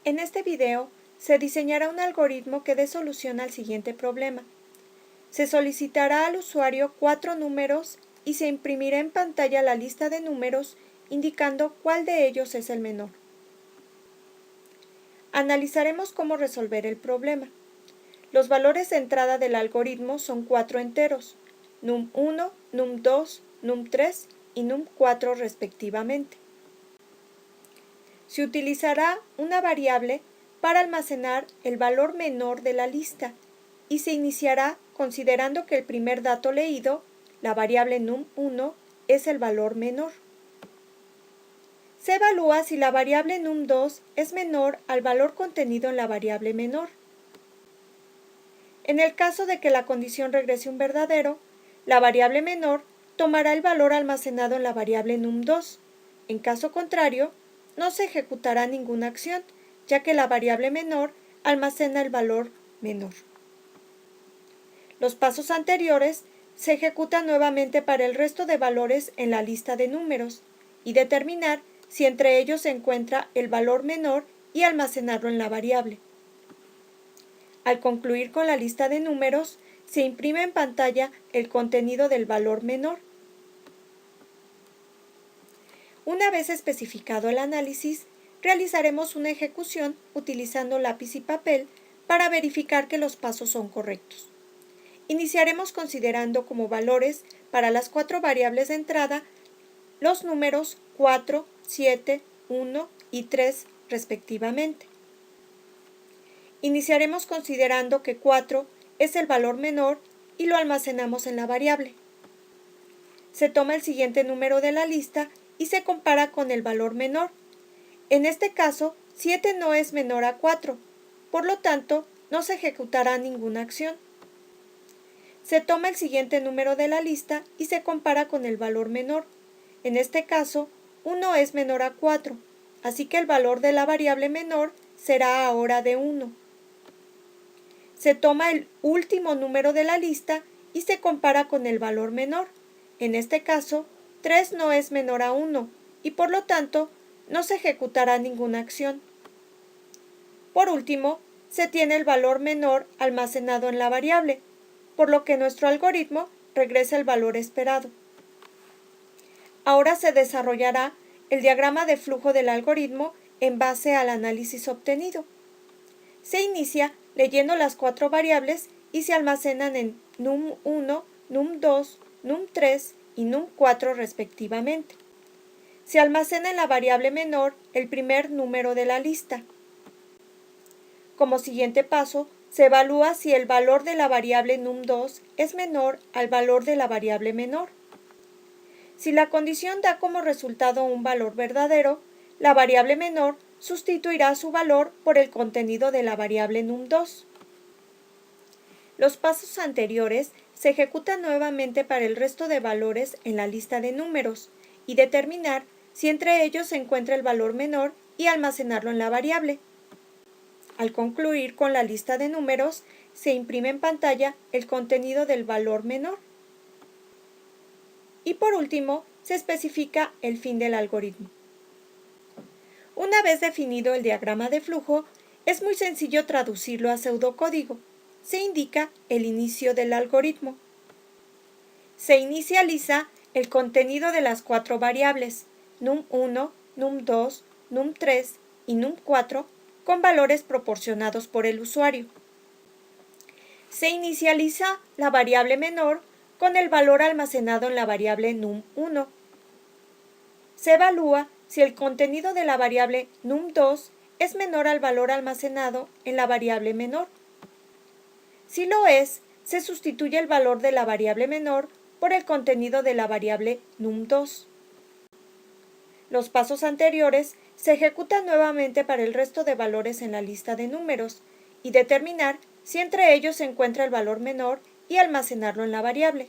En este video se diseñará un algoritmo que dé solución al siguiente problema. Se solicitará al usuario 4 números y se imprimirá en pantalla la lista de números indicando cuál de ellos es el menor. Analizaremos cómo resolver el problema. Los valores de entrada del algoritmo son 4 enteros, num1, num2, num3 y num4 respectivamente. Se utilizará una variable para almacenar el valor menor de la lista y se iniciará considerando que el primer dato leído, la variable num1, es el valor menor. Se evalúa si la variable num2 es menor al valor contenido en la variable menor. En el caso de que la condición regrese un verdadero, la variable menor tomará el valor almacenado en la variable num2. En caso contrario, no se ejecutará ninguna acción, ya que la variable menor almacena el valor menor. Los pasos anteriores se ejecutan nuevamente para el resto de valores en la lista de números y determinar si entre ellos se encuentra el valor menor y almacenarlo en la variable. Al concluir con la lista de números, se imprime en pantalla el contenido del valor menor. Una vez especificado el análisis, realizaremos una ejecución utilizando lápiz y papel para verificar que los pasos son correctos. Iniciaremos considerando como valores para las 4 variables de entrada los números 4, 7, 1 y 3 respectivamente. Iniciaremos considerando que 4 es el valor menor y lo almacenamos en la variable. Se toma el siguiente número de la lista y se compara con el valor menor. En este caso, 7 no es menor a 4, por lo tanto, no se ejecutará ninguna acción. Se toma el siguiente número de la lista y se compara con el valor menor. En este caso, 1 es menor a 4, así que el valor de la variable menor será ahora de 1. Se toma el último número de la lista y se compara con el valor menor. En este caso, 3 no es menor a 1 y por lo tanto no se ejecutará ninguna acción. Por último, se tiene el valor menor almacenado en la variable, por lo que nuestro algoritmo regresa el valor esperado. Ahora se desarrollará el diagrama de flujo del algoritmo en base al análisis obtenido. Se inicia leyendo las 4 variables y se almacenan en num1, num2, num3 y num4 respectivamente. Se almacena en la variable menor el primer número de la lista. Como siguiente paso, se evalúa si el valor de la variable num2 es menor al valor de la variable menor. Si la condición da como resultado un valor verdadero, la variable menor sustituirá su valor por el contenido de la variable num2. Los pasos anteriores se ejecutan nuevamente para el resto de valores en la lista de números y determinar si entre ellos se encuentra el valor menor y almacenarlo en la variable. Al concluir con la lista de números, se imprime en pantalla el contenido del valor menor. Y por último, se especifica el fin del algoritmo. Una vez definido el diagrama de flujo, es muy sencillo traducirlo a pseudocódigo. Se indica el inicio del algoritmo. Se inicializa el contenido de las 4 variables, num1, num2, num3 y num4, con valores proporcionados por el usuario. Se inicializa la variable menor con el valor almacenado en la variable num1. Se evalúa si el contenido de la variable num2 es menor al valor almacenado en la variable menor. Si lo es, se sustituye el valor de la variable menor por el contenido de la variable num2. Los pasos anteriores se ejecutan nuevamente para el resto de valores en la lista de números y determinar si entre ellos se encuentra el valor menor y almacenarlo en la variable.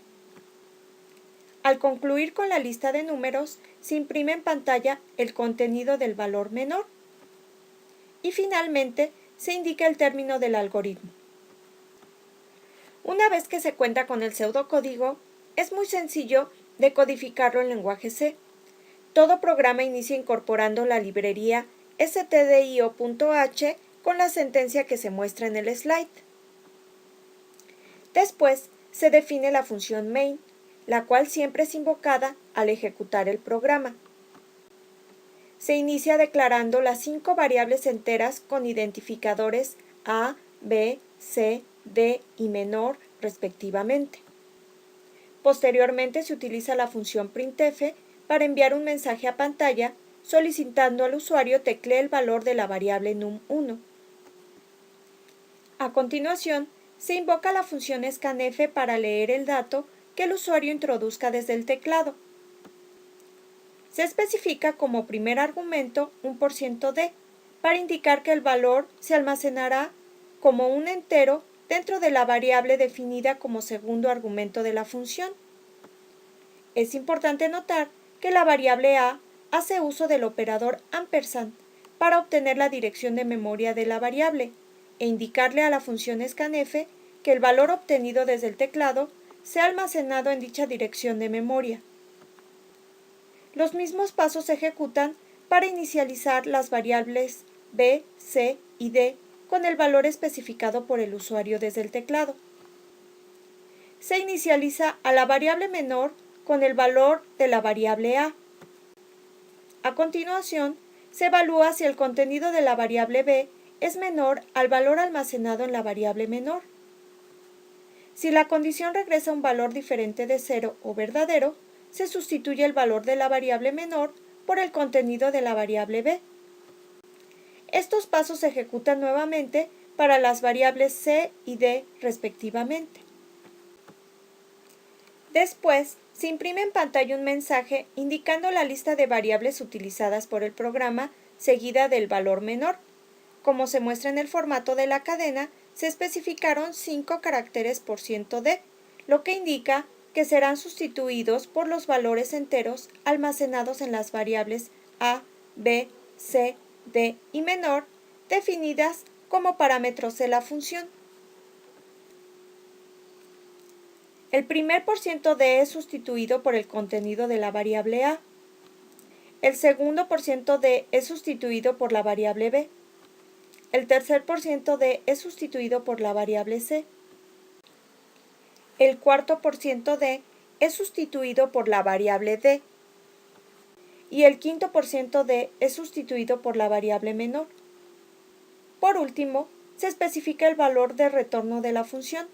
Al concluir con la lista de números, se imprime en pantalla el contenido del valor menor. Y finalmente, se indica el término del algoritmo. Una vez que se cuenta con el pseudocódigo, es muy sencillo decodificarlo en lenguaje C. Todo programa inicia incorporando la librería stdio.h con la sentencia que se muestra en el slide. Después se define la función main, la cual siempre es invocada al ejecutar el programa. Se inicia declarando las 5 variables enteras con identificadores a, b, c, d y menor respectivamente. Posteriormente se utiliza la función printf para enviar un mensaje a pantalla solicitando al usuario teclee el valor de la variable num1. A continuación, se invoca la función scanf para leer el dato que el usuario introduzca desde el teclado. Se especifica como primer argumento un %d para indicar que el valor se almacenará como un entero dentro de la variable definida como segundo argumento de la función. Es importante notar que la variable a hace uso del operador ampersand para obtener la dirección de memoria de la variable e indicarle a la función scanf que el valor obtenido desde el teclado sea almacenado en dicha dirección de memoria. Los mismos pasos se ejecutan para inicializar las variables b, c y d con el valor especificado por el usuario desde el teclado. Se inicializa a la variable menor con el valor de la variable a. A continuación, se evalúa si el contenido de la variable b es menor al valor almacenado en la variable menor. Si la condición regresa un valor diferente de 0 o verdadero, se sustituye el valor de la variable menor por el contenido de la variable b. Estos pasos se ejecutan nuevamente para las variables c y d respectivamente. Después, se imprime en pantalla un mensaje indicando la lista de variables utilizadas por el programa seguida del valor menor. Como se muestra en el formato de la cadena, se especificaron 5 caracteres %d, lo que indica que serán sustituidos por los valores enteros almacenados en las variables a, b, c, d y menor, definidas como parámetros de la función. El primer %d es sustituido por el contenido de la variable a. El segundo %d es sustituido por la variable b. El tercer %d es sustituido por la variable c. El cuarto %d es sustituido por la variable d. Y el quinto %d es sustituido por la variable menor. Por último, se especifica el valor de retorno de la función.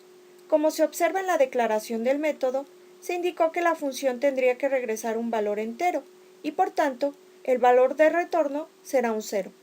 Como se observa en la declaración del método, se indicó que la función tendría que regresar un valor entero y por tanto, el valor de retorno será un 0.